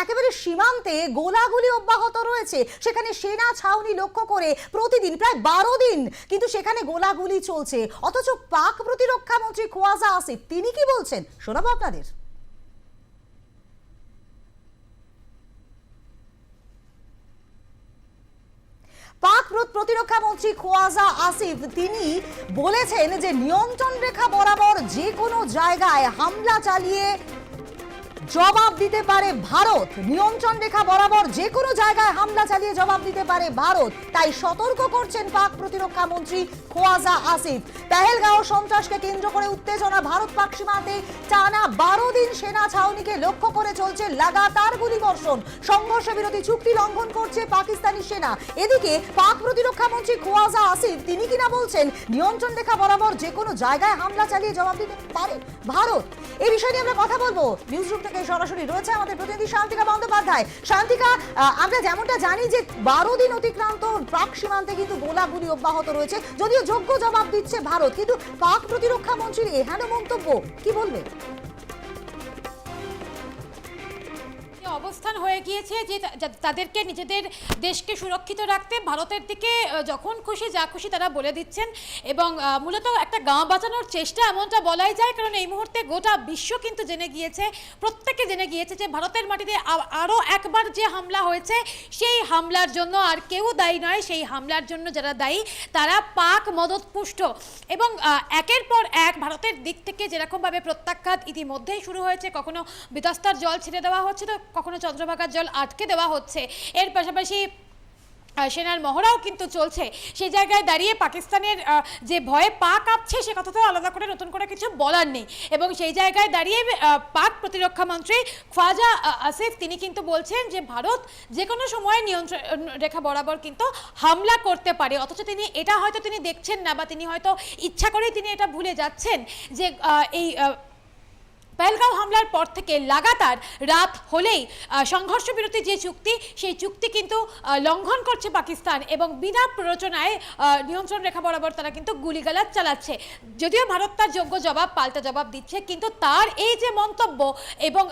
একেবারে সীমান্তে গোলাগুলি অব্যাহত রয়েছে, সেখানে সেনা ছাউনি লক্ষ্য করে প্রতিদিন প্রায় 12 দিন কিন্তু সেখানে গোলাগুলি চলছে। অথচ পাক প্রতিরক্ষা মন্ত্রী খোয়াজা আসিফ তিনি কি বলছেন শোনাবো আপনাদের। পাক প্রতিরক্ষা মন্ত্রী খোয়াজা আসিফ তিনি বলেছেন যে নিয়ন্ত্রণ রেখা বরাবর যে কোনো জায়গায় হামলা চালিয়ে জবাব দিতে পারে ভারত। নিয়ন্ত্রণ রেখা বরাবর যে কোনো জায়গায় হামলা চালিয়ে জবাব দিতে পারে ভারত, তাই সতর্ক করছেন পাক প্রতিরক্ষা মন্ত্রী খোয়াজা আসিফ। পেহেলগাঁও সন্ত্রাসকে কেন্দ্র করে উত্তেজনা, ভারত পাক সীমান্তে টানা 12 দিন সেনা ছাউনিকে লক্ষ্য করে চলছে লাগাতার গুলিবর্ষণ। সংঘর্ষ বিরতি চুক্তি লঙ্ঘন করছে পাকিস্তানি সেনা। এদিকে পাক প্রতিরক্ষা মন্ত্রী খোয়াজা আসিফ তিনি কিনা বলছেন নিয়ন্ত্রণ রেখা বরাবর যে কোনো জায়গায় হামলা চালিয়ে জবাব দিতে পারে ভারত। এই বিষয় নিয়ে আমরা কথা বলবো। নিউজ রুম থেকে সরাসরি রয়েছে আমাদের প্রতিনিধি শান্তিকা বন্দ্যোপাধ্যায়। শান্তিকা, আমরা যেমনটা জানি যে 12 দিন অতিক্রান্ত পাক সীমান্তে কিন্তু গোলাগুলি অব্যাহত রয়েছে, যদিও যোগ্য জবাব দিচ্ছে ভারত, কিন্তু পাক প্রতিরক্ষা মন্ত্রীর এহেন মন্তব্য কি বলবে? অবস্থান হয়ে গিয়েছে যে তাদেরকে নিজেদের দেশকে সুরক্ষিত রাখতে ভারতের দিকে যখন খুশি যা খুশি তারা বলে দিচ্ছেন, এবং মূলত একটা গাঁ বাঁচানোর চেষ্টা এমনটা বলাই যায়। কারণ এই মুহূর্তে গোটা বিশ্ব কিন্তু জেনে গিয়েছে, প্রত্যেকে জেনে গিয়েছে যে ভারতের মাটিতে আরও একবার যে হামলা হয়েছে সেই হামলার জন্য আর কেউ দায়ী নয়। সেই হামলার জন্য যারা দায়ী তারা পাক মদতপুষ্ট। এবং একের পর এক ভারতের দিক থেকে যেরকমভাবে প্রত্যাঘাত ইতিমধ্যেই শুরু হয়েছে, কখনো বিতস্তার জল ছেড়ে দেওয়া হচ্ছে তো কখনো চন্দ্রভাগার জল আটকে দেওয়া হচ্ছে। এর পাশাপাশি সেনার মহড়াও কিন্তু চলছে। সেই জায়গায় দাঁড়িয়ে পাকিস্তানের যে ভয়ে পা কাঁপছে সে কথা তো আলাদা করে নতুন করে কিছু বলার নেই। এবং সেই জায়গায় দাঁড়িয়ে পাক প্রতিরক্ষা মন্ত্রী খোয়াজা আসিফ তিনি কিন্তু বলছেন যে ভারত যে কোনো সময় নিয়ন্ত্রণ রেখা বরাবর কিন্তু হামলা করতে পারে। অথচ তিনি এটা হয়তো তিনি দেখছেন না, বা তিনি হয়তো ইচ্ছা করেই তিনি এটা ভুলে যাচ্ছেন যে এই পেহেলগাঁও হামলার পর থেকে লাগাতার রাত হলেই সংঘর্ষ বিরতি যে চুক্তি সেই চুক্তি কিন্তু লঙ্ঘন করছে পাকিস্তান, এবং বিনা প্ররোচনায় নিয়ন্ত্রণ রেখা বরাবর তারা কিন্তু গুলিগালাজ চালাচ্ছে। যদিও ভারত তার যোগ্য জবাব পাল্টা জবাব দিচ্ছে, কিন্তু তার এই যে মন্তব্য এবং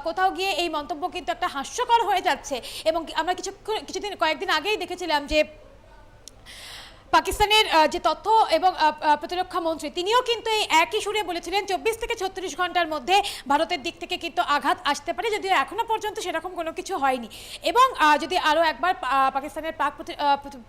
কোথাও গিয়ে এই মন্তব্য কিন্তু একটা হাস্যকর হয়ে যাচ্ছে। এবং আমরা কয়েকদিন আগেই দেখেছিলাম যে পাকিস্তানের যে তথ্য এবং প্রতিরক্ষা মন্ত্রী তিনিও কিন্তু এই একই সুরে বলেছিলেন 24 থেকে 36 ঘন্টার মধ্যে ভারতের দিক থেকে কিন্তু আঘাত আসতে পারে, যদিও এখনো পর্যন্ত সেরকম কোনো কিছু হয়নি। এবং যদি আরও একবার পাকিস্তানের পাক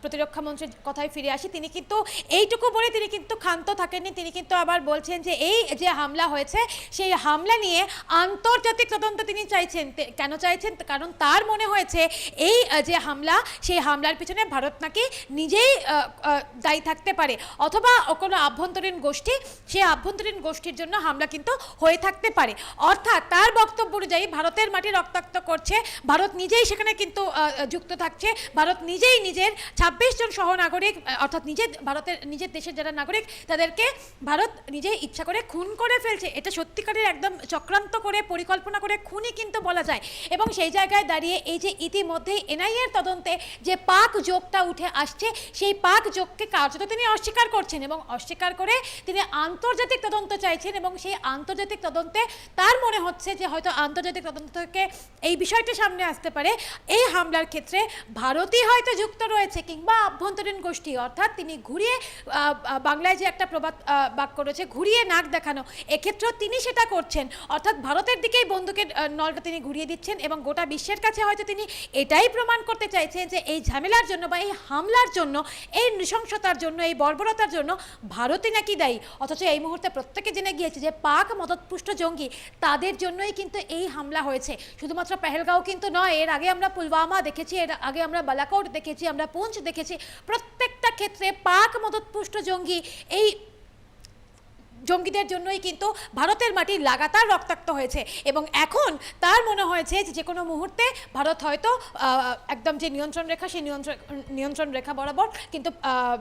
প্রতিরক্ষা মন্ত্রীর কথায় ফিরে আসি, তিনি কিন্তু এইটুকু বলে তিনি কিন্তু ক্ষান্ত থাকেননি। তিনি কিন্তু আবার বলছেন যে এই যে হামলা হয়েছে সেই হামলা নিয়ে আন্তর্জাতিক তদন্ত তিনি চাইছেন। কেন চাইছেন? কারণ তার মনে হয়েছে এই যে হামলা সেই হামলার পিছনে ভারত নাকি নিজেই দায়ী থাকতে পারে, অথবা কোনো আভ্যন্তরীণ গোষ্ঠী, সেই আভ্যন্তরীণ গোষ্ঠীর জন্য হামলা কিন্তু হয়ে থাকতে পারে। অর্থাৎ তার বক্তব্য অনুযায়ী ভারতের মাটি রক্তাক্ত করছে, ভারত নিজেই সেখানে কিন্তু যুক্ত থাকছে, ভারত নিজেই নিজের 26 জন সহনাগরিক অর্থাৎ নিজের দেশের যারা নাগরিক তাদেরকে ভারত নিজেই ইচ্ছা করে খুন করে ফেলছে। এটা সত্যিকারের একদম চক্রান্ত করে পরিকল্পনা করে খুনই কিন্তু বলা যায়। এবং সেই জায়গায় দাঁড়িয়ে এই যে ইতিমধ্যেই এনআইএর তদন্তে যে পাক যোগটা উঠে আসছে, সেই পাক যোগকে কার্যত তিনি অস্বীকার করছেন, এবং অস্বীকার করে তিনি আন্তর্জাতিক তদন্ত চাইছেন। এবং সেই আন্তর্জাতিক তদন্তে তার মনে হচ্ছে যে হয়তো আন্তর্জাতিক তদন্ত থেকে এই বিষয়টি সামনে আসতে পারে এই হামলার ক্ষেত্রে ভারতই হয়তো যুক্ত রয়েছে, কিংবা আভ্যন্তরীণ গোষ্ঠী। অর্থাৎ তিনি ঘুরিয়ে বাংলায় যে একটা প্রবাদ বাক্য রয়েছে ঘুরিয়ে নাক দেখানো, এক্ষেত্রেও তিনি সেটা করছেন। অর্থাৎ ভারতের দিকেই বন্দুকের নলটা তিনি ঘুরিয়ে দিচ্ছেন, এবং গোটা বিশ্বের কাছে হয়তো তিনি এটাই প্রমাণ করতে চাইছেন যে এই ঝামেলার জন্য বা এই হামলার জন্য, এই নৃশংসতার জন্য, এই বর্বরতার জন্য ভারতই নাকি দায়ী। অথচ এই মুহূর্তে প্রত্যেকে জেনে গিয়েছে যে পাক মদতপুষ্ট জঙ্গি তাদের জন্যই কিন্তু এই হামলা হয়েছে। শুধুমাত্র পেহেলগাঁও কিন্তু নয়, এর আগে আমরা পুলওয়ামা দেখেছি, এর আগে আমরা বালাকোট দেখেছি, আমরা পুঞ্চ দেখেছি। প্রত্যেকটা ক্ষেত্রে পাক মদতপুষ্ট জঙ্গি, এই জঙ্গিদের জন্যই কিন্তু ভারতের মাটি লাগাতার রক্তাক্ত হয়েছে। এবং এখন তার মনে হয়েছে যে কোনো মুহূর্তে ভারত হয়তো একদম যে নিয়ন্ত্রণ রেখা সেই নিয়ন্ত্রণ রেখা বরাবর কিন্তু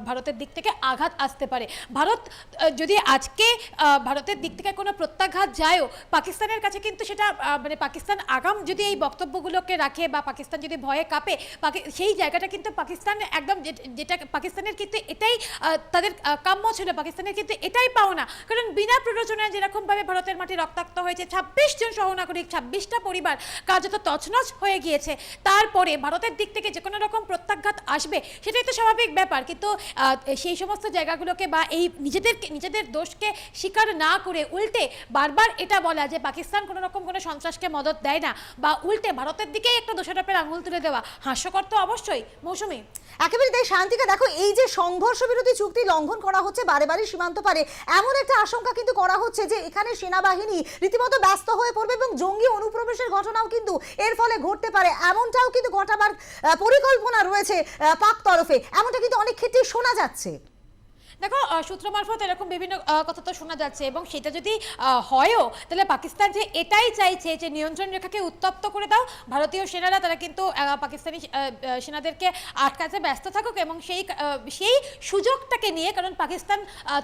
ভারতের দিক থেকে আঘাত আসতে পারে। ভারত যদি আজকে ভারতের দিক থেকে কোনো প্রত্যাঘাত যায়ও, পাকিস্তানের কাছে কিন্তু সেটা মানে পাকিস্তান আগাম যদি এই বক্তব্যগুলোকে রাখে বা পাকিস্তান যদি ভয়ে কাঁপে, সেই জায়গাটা কিন্তু পাকিস্তান একদম যেটা পাকিস্তানের কিন্তু এটাই তাদের কাম্য ছিল, পাকিস্তানের কিন্তু এটাই পাওনা। কারণ কারণ বিনা প্ররোচনায় যেরকম ভাবে ভারতের মাটি রক্তাক্ত হয়েছে, 26 জন সহনাগরিক, 26টা পরিবার কার্যত তছনছ হয়ে গিয়েছে, তারপরে ভারতের দিক থেকে যে কোনো রকম প্রত্যাঘাত আসবে সেটাই তো স্বাভাবিক ব্যাপার। কিন্তু সেই সমস্ত জায়গাগুলোকে বা এই নিজেদের দোষকে স্বীকার না করে উল্টে বারবার এটা বলা যে পাকিস্তান কোনো রকম কোনো সন্ত্রাসকে মদত দেয় না, বা উল্টে ভারতের দিকেই একটা দোষারোপের আঙুল তুলে দেওয়া হাস্যকর তো অবশ্যই। মৌসুমী, একেবারে তাই শান্তিকা, দেখো এই যে সংঘর্ষ বিরোধী চুক্তি লঙ্ঘন করা হচ্ছে বারে বারে সীমান্ত পারে, এমন একটা আশঙ্কা কিন্তু করা হচ্ছে যে এখানে সেনাবাহিনী রীতিমতো ব্যস্ত হয়ে পড়বে এবং জঙ্গি অনুপ্রবেশের ঘটনাও কিন্তু এর ফলে ঘটতে পারে, এমনটাও কিন্তু ঘটাবার পরিকল্পনা রয়েছে পাক তরফে, এমনটা কিন্তু অনেক ক্ষেত্রে শোনা যাচ্ছে। দেখো সূত্র মারফত এরকম বিভিন্ন কথা তো শোনা যাচ্ছে, এবং সেটা যদি হয়ও তাহলে পাকিস্তান যে এটাই চাইছে যে নিয়ন্ত্রণ রেখাকে উত্তপ্ত করে দাও, ভারতীয় সেনারা তারা কিন্তু পাকিস্তানি সেনাদেরকে আটকাতে ব্যস্ত থাকুক, এবং সেই সুযোগটাকে নিয়ে, কারণ পাকিস্তান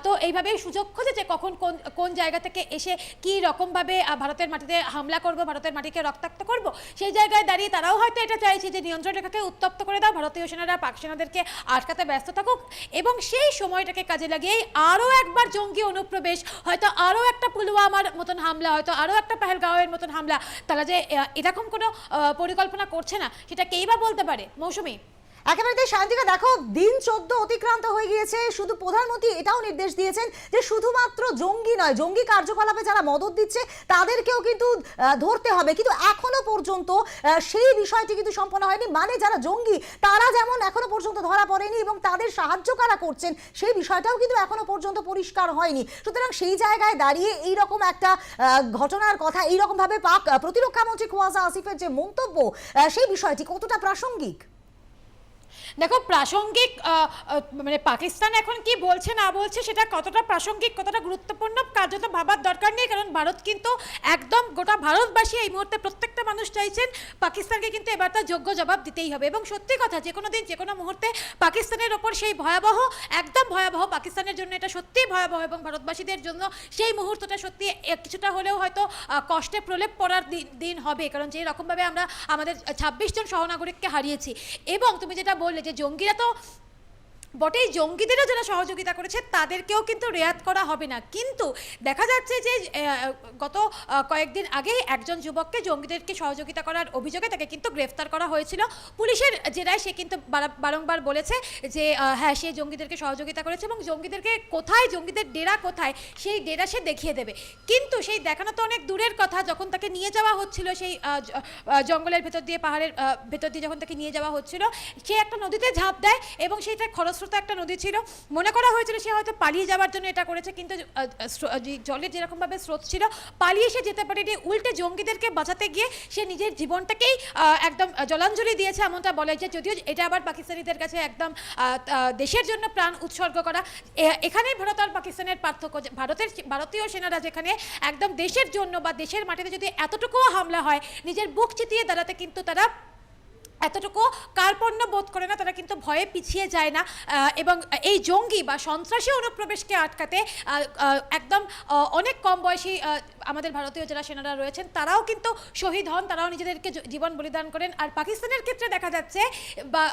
তো এইভাবেই সুযোগ খোঁজে যে কখন কোন জায়গা থেকে এসে কি রকমভাবে ভারতের মাটিতে হামলা করব, ভারতের মাটিকে রক্তাক্ত করব, সেই জায়গায় দাঁড়িয়ে তারাও হয়তো এটা চাইছে যে নিয়ন্ত্রণ রেখাকে উত্তপ্ত করে দাও, ভারতীয় সেনারা পাক সেনাদেরকে আটকাতে ব্যস্ত থাকুক, এবং সেই সময়টাকে কাজে লাগিয়ে আরো একবার জঙ্গি অনুপ্রবেশ, হয়তো আরো একটা পুলওয়ামার মতন হামলা, হয়তো আরো একটা পেহেলগাঁওয়ের মতন হামলা, তারা যে এরকম কোনো পরিকল্পনা করছে না সেটা কেই বা বলতে পারে। মৌসুমী, একেবারে তাই শান্তিকা, দেখো দিন 14 অতিক্রান্ত হয়ে গিয়েছে, শুধু প্রধানমন্ত্রী এটাও নির্দেশ দিয়েছেন যে শুধুমাত্র জঙ্গি নয়, জঙ্গি কার্যকলাপে যারা মদত দিচ্ছে তাদেরকেও কিন্তু ধরতে হবে, কিন্তু এখনো পর্যন্ত সেই বিষয়টি কিন্তু সম্পন্ন হয়নি, মানে যারা জঙ্গি তারা যেমন এখনো পর্যন্ত ধরা পড়েনি এবং তাদের সাহায্য কারা করছেন সেই বিষয়টাও কিন্তু এখনো পর্যন্ত পরিষ্কার হয়নি। সুতরাং সেই জায়গায় দাঁড়িয়ে এইরকম একটা ঘটনার কথা, এইরকম ভাবে পাক প্রতিরক্ষা মন্ত্রী খোয়াজা আসিফের যে মন্তব্য, সেই বিষয়টি কতটা প্রাসঙ্গিক? দেখো প্রাসঙ্গিক মানে পাকিস্তান এখন কি বলছে না বলছে সেটা কতটা প্রাসঙ্গিক, কতটা গুরুত্বপূর্ণ কার্যত ভাবার দরকার নেই, কারণ ভারত কিন্তু একদম গোটা ভারতবাসী এই মুহূর্তে প্রত্যেকটা মানুষ চাইছেন পাকিস্তানকে কিন্তু এবার তার যোগ্য জবাব দিতেই হবে। এবং সত্যি কথা, যে কোনো দিন যে কোনো মুহূর্তে পাকিস্তানের ওপর সেই ভয়াবহ, একদম ভয়াবহ, পাকিস্তানের জন্য এটা সত্যিই ভয়াবহ, এবং ভারতবাসীদের জন্য সেই মুহূর্তটা সত্যি কিছুটা হলেও হয়তো কষ্টে প্রলেপ পড়ার দিন হবে, কারণ যে রকমভাবে আমরা আমাদের 26 জন সহনাগরিককে হারিয়েছি। এবং তুমি যেটা বললে যে জঙ্গিরা তো বটেই, জঙ্গিদেরও যারা সহযোগিতা করেছে তাদেরকেও কিন্তু রেয়াত করা হবে না, কিন্তু দেখা যাচ্ছে যে গত কয়েকদিন আগে একজন যুবককে জঙ্গিদেরকে সহযোগিতা করার অভিযোগে তাকে কিন্তু গ্রেফতার করা হয়েছিল পুলিশের জেরায়। সে কিন্তু বারংবার বলেছে যে হ্যাঁ সে জঙ্গিদেরকে সহযোগিতা করেছে, এবং জঙ্গিদেরকে কোথায়, জঙ্গিদের ডেরা কোথায় সেই ডেরা সে দেখিয়ে দেবে, কিন্তু সেই দেখানো তো অনেক দূরের কথা। যখন তাকে নিয়ে যাওয়া হচ্ছিল সেই জঙ্গলের ভেতর দিয়ে, পাহাড়ের ভেতর দিয়ে যখন তাকে নিয়ে যাওয়া হচ্ছিল, সে একটা নদীতে ঝাঁপ দেয়, এবং সেইটা খরস্রোতা একটা নদী ছিল, মনে করা হয়েছিল সে হয়তো পালিয়ে যাওয়ার জন্য এটা করেছে, কিন্তু জলের যেরকমভাবে স্রোত ছিল পালিয়ে সে যেতে পারেনি, উল্টে জঙ্গিদেরকে বাঁচাতে গিয়ে সে নিজের জীবনটাকেই একদম জলাঞ্জলি দিয়েছে, এমনটা বলে যে, যদিও এটা আবার পাকিস্তানিদের কাছে একদম দেশের জন্য প্রাণ উৎসর্গ করা। এখানেই ভারত আর পাকিস্তানের পার্থক্য, ভারতীয় সেনারা যেখানে একদম দেশের জন্য বা দেশের মাটিতে যদি এতটুকুও হামলা হয় নিজের বুক চিতিয়ে দাঁড়াতে কিন্তু তারা এতটুকু কার্পণ্য বোধ করে না, তারা কিন্তু ভয়ে পিছিয়ে যায় না, এবং এই জঙ্গি বা সন্ত্রাসী অনুপ্রবেশকে আটকাতে একদম অনেক কম বয়সী আমাদের ভারতীয় যারা সেনারা রয়েছেন তারাও কিন্তু শহীদ হন, তারাও নিজেদেরকে জীবন বলিদান করেন। আর পাকিস্তানের ক্ষেত্রে দেখা যাচ্ছে বা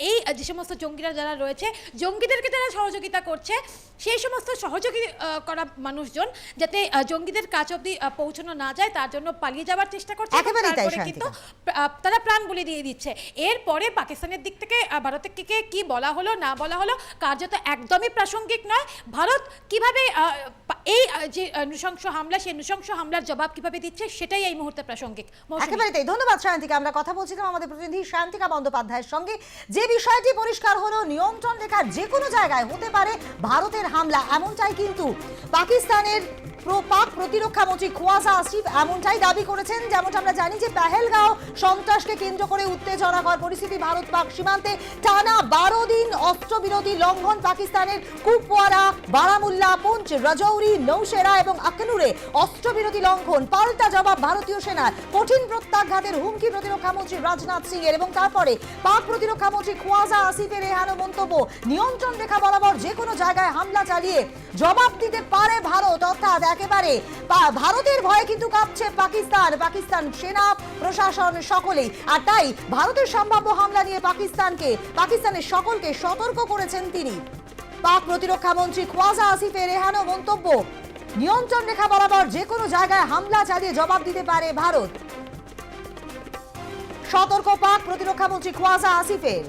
এই যে সমস্ত জঙ্গিরা যারা রয়েছে, জঙ্গিদেরকে যারা সহযোগিতা করছে, সেই সমস্ত সহযোগী করা মানুষজন যাতে জঙ্গিদের কাছ অবধি পৌঁছানো না যায় তার জন্য পালিয়ে যাওয়ার চেষ্টা করছে, তারপরে কিন্তু তারা প্রাণ বলি দিয়ে দিচ্ছে। এরপরে পাকিস্তানের দিক থেকে ভারতের কি বলা হলো না বলা হলো কার্যত একদমই প্রাসঙ্গিক নয়। ভারত কিভাবে এই যে নৃশংস হামলা, সেই নৃশংস হামলার জবাব কিভাবে দিচ্ছে সেটাই এই মুহূর্তে প্রাসঙ্গিক। একেবারে তাই, ধন্যবাদ শান্তিকা। আমরা কথা বলছিলাম আমাদের প্রতিনিধি শান্তিকা বন্দ্যোপাধ্যায়ের সঙ্গে। যে বিষয়টি পরিষ্কার হলো, নিয়ন্ত্রণ রেখার যে কোনো জায়গায় হতে পারে ভারতের হামলা, এমনটাই কিন্তু পাকিস্তানের পাক প্রতিরক্ষা মন্ত্রী খোয়াজা আসিফ এমনটাই দাবি করেছেন। যেমনটা আমরা জানি যে পেহেলগাঁও সন্ত্রাসকে কেন্দ্র করে উত্তেজনাকর পরিস্থিতি, ভারত পাক সীমান্তে টানা 12 দিন অস্ত্রবিরতি লঙ্ঘন, পাকিস্তানের কুপওয়ারা, বারামুল্লা, পুঞ্চ, রাজৌরি, নৌশেরা এবং আখনুরে অস্ত্রবিরতি লঙ্ঘন, পাল্টা জবাব ভারতীয় সেনার, কঠিন প্রত্যাঘাতের হুমকি প্রতিরক্ষা মন্ত্রী রাজনাথ সিং এর, এবং তারপরে পাক প্রতিরক্ষা মন্ত্রী খোয়াজা আসিফের এহানো মন্তব্য, নিয়ন্ত্রণ রেখা বরাবর যে কোনো জায়গায় হামলা চালিয়ে জবাব দিতে পারে ভারত, অর্থাৎ একেবারে ভারতের ভয়ে কিন্তু কাঁপছে পাকিস্তান সেনা প্রশাসন সকলেই। আর তাই ভারতের সম্ভাব্য হামলা নিয়ে পাকিস্তানের সকলকে সতর্ক করেছেন তিনি। পাক প্রতিরক্ষা মন্ত্রী খোয়াজা আসিফের এহানো মন্তব্য, নিয়ন্ত্রণ রেখা বরাবর যে কোনো জায়গায় হামলা চালিয়ে জবাব দিতে পারে ভারত। সতর্ক পাক প্রতিরক্ষা মন্ত্রী খোয়াজা আসিফের।